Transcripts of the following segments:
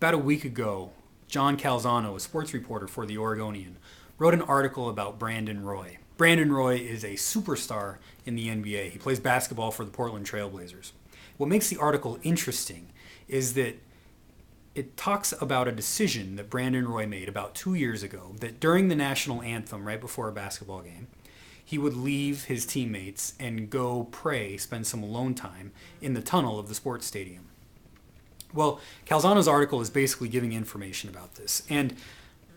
About a week ago, John Calzano, a sports reporter for The Oregonian, wrote an article about Brandon Roy. Brandon Roy is a superstar in the NBA. He plays basketball for the Portland Trailblazers. What makes the article interesting is that it talks about a decision that Brandon Roy made about 2 years ago, that during the national anthem, right before a basketball game, he would leave his teammates and go pray, spend some alone time in the tunnel of the sports stadium. Well, Calzano's article is basically giving information about this. And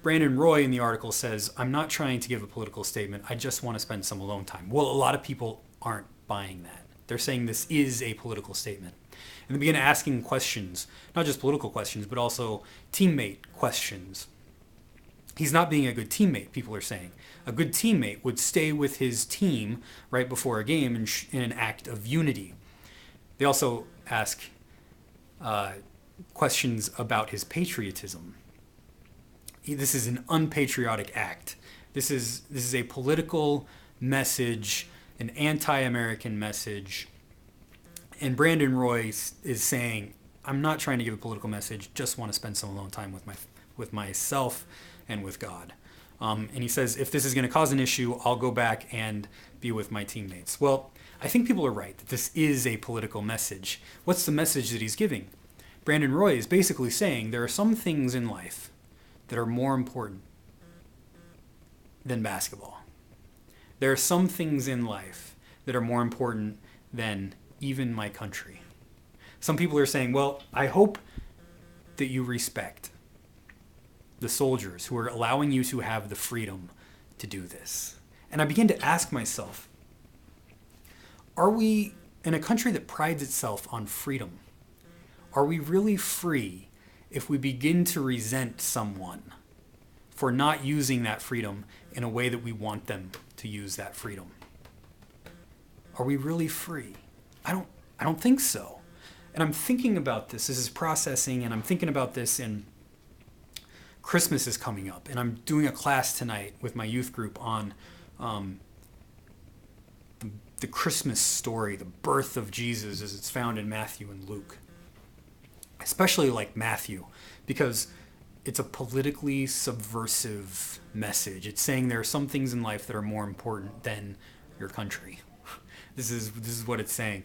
Brandon Roy in the article says, I'm not trying to give a political statement. I just want to spend some alone time. Well, a lot of people aren't buying that. They're saying this is a political statement. And they begin asking questions, not just political questions, but also teammate questions. He's not being a good teammate, people are saying. A good teammate would stay with his team right before a game in an act of unity. They also ask questions about his patriotism. This is an unpatriotic act. This is a political message, an anti-American message. And Brandon Roy is saying, I'm not trying to give a political message, just want to spend some alone time with myself and with God. And he says, if this is going to cause an issue, I'll go back and be with my teammates. Well, I think people are right that this is a political message. What's the message that he's giving? Brandon Roy is basically saying there are some things in life that are more important than basketball. There are some things in life that are more important than even my country. Some people are saying, well, I hope that you respect the soldiers who are allowing you to have the freedom to do this. And I begin to ask myself, are we, in a country that prides itself on freedom, are we really free if we begin to resent someone for not using that freedom in a way that we want them to use that freedom? Are we really free? I don't think so. And I'm thinking about this. This is processing, and I'm thinking about this, and Christmas is coming up, and I'm doing a class tonight with my youth group on the Christmas story, the birth of Jesus as it's found in Matthew and Luke. Especially like Matthew, because it's a politically subversive message. It's saying there are some things in life that are more important than your country. This is what it's saying.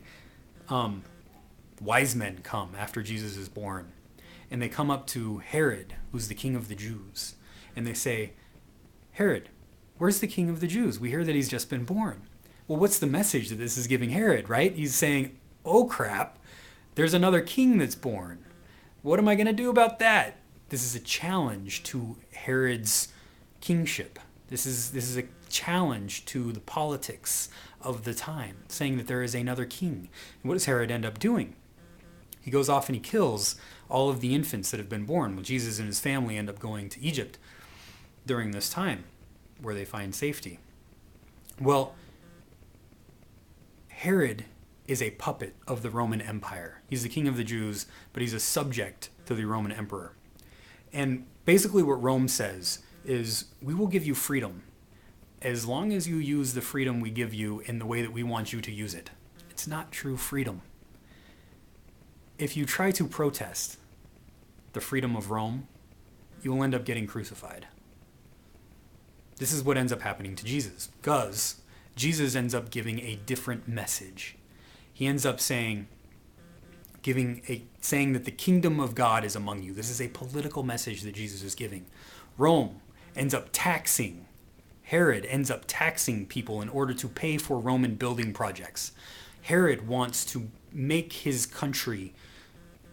Wise men come after Jesus is born, and they come up to Herod, who's the king of the Jews, and they say, Herod, where's the king of the Jews? We hear that he's just been born. Well, what's the message that this is giving Herod, right? He's saying, oh crap, there's another king that's born. What am I going to do about that? This is a challenge to Herod's kingship. This is a challenge to the politics of the time, saying that there is another king. And what does Herod end up doing? He goes off and he kills all of the infants that have been born. Well, Jesus and his family end up going to Egypt during this time, where they find safety. Well, Herod is a puppet of the Roman Empire. He's the king of the Jews, but he's a subject to the Roman emperor. And basically what Rome says is, we will give you freedom as long as you use the freedom we give you in the way that we want you to use it. It's not true freedom. If you try to protest the freedom of Rome, you will end up getting crucified. This is what ends up happening to Jesus, because Jesus ends up giving a different message. He ends up saying that the kingdom of God is among you. This is a political message that Jesus is giving. Rome ends up taxing, Herod ends up taxing people in order to pay for Roman building projects. Herod wants to make his country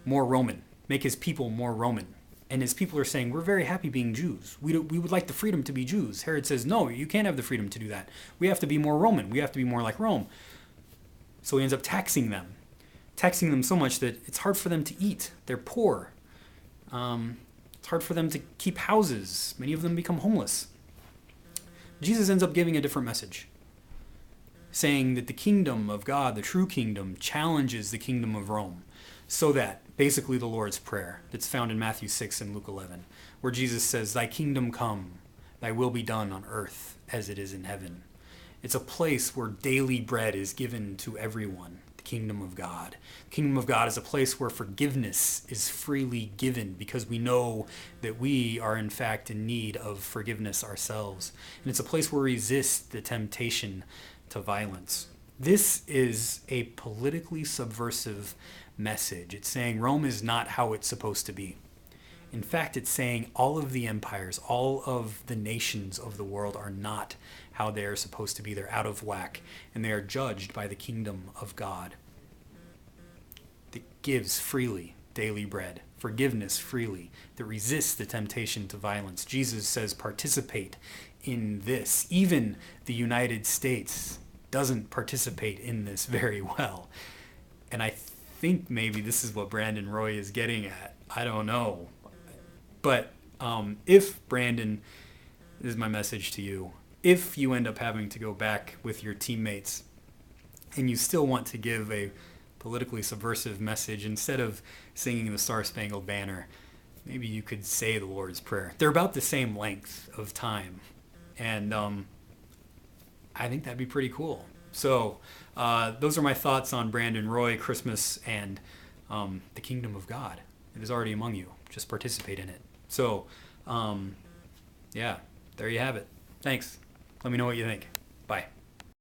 more Roman, make his people more Roman. And his people are saying, we're very happy being Jews. We would like the freedom to be Jews. Herod says, no, you can't have the freedom to do that. We have to be more Roman. We have to be more like Rome. So he ends up taxing them so much that it's hard for them to eat. They're poor. It's hard for them to keep houses. Many of them become homeless. Jesus ends up giving a different message, saying that the kingdom of God, the true kingdom, challenges the kingdom of Rome. So that, basically the Lord's Prayer that's found in Matthew 6 and Luke 11, where Jesus says, thy kingdom come, thy will be done on earth as it is in heaven. It's a place where daily bread is given to everyone. The kingdom of God. The kingdom of God is a place where forgiveness is freely given because we know that we are in fact in need of forgiveness ourselves. And it's a place where we resist the temptation to violence. This is a politically subversive message. It's saying Rome is not how it's supposed to be. In fact, it's saying all of the empires, all of the nations of the world are not how they are supposed to be. They're out of whack, and they are judged by the kingdom of God that gives freely daily bread, forgiveness freely, that resists the temptation to violence. Jesus says participate in this. Even the United States doesn't participate in this very well. And I think maybe this is what Brandon Roy is getting at. I don't know. But if, Brandon, this is my message to you, if you end up having to go back with your teammates and you still want to give a politically subversive message, instead of singing the Star-Spangled Banner, maybe you could say the Lord's Prayer. They're about the same length of time. And I think that'd be pretty cool. So those are my thoughts on Brandon Roy, Christmas, and the kingdom of God. It is already among you. Just participate in it. So, yeah, there you have it. Thanks. Let me know what you think. Bye.